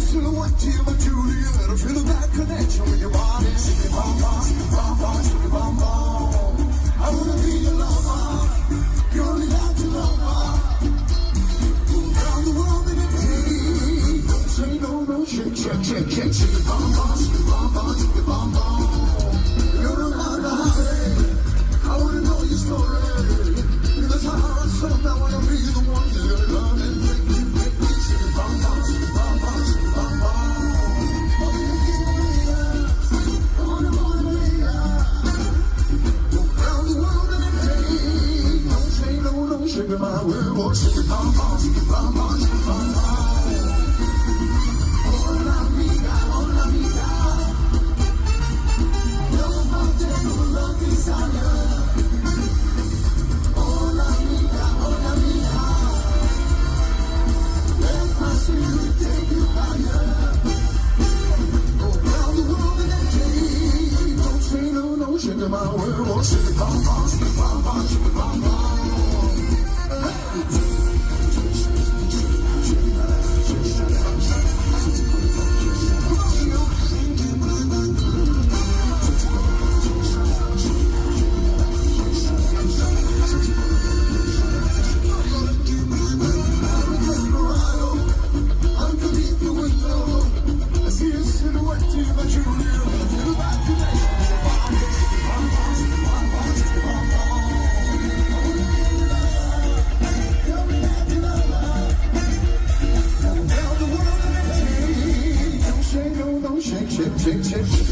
silhouette of a Juliet. I feel that connection with your body. Shake it, bum, bum, shake it, bum, bum, shake it, bum, bum. I wanna be your lover. You only like to lover. Around the world in a day. Don't say no, no, shake, shake, shake, shake, shake it, bum, bum, shake it, bum, bum, shake it, bum, bum. You're a lover. I wanna know your story. Because I heart so now I wanna be the one that you love and break me, break me. Shake it, bum, bum, shake it, bum, bum, shake it, bum, bum. Shake it, my will, shake it, bum, bum, shake it, bum, bum, shake it, bum, bum. Hola, amiga, hola, amiga. No more tengo lo que sale. Hola, amiga, hola, amiga. Let my spirit take you higher. Go round the world in a day. Don't say no, no, shake it, my will, shake it, bum, bum, shake it, bum, bum, shake it, bum, bum. Shake, shake, shake.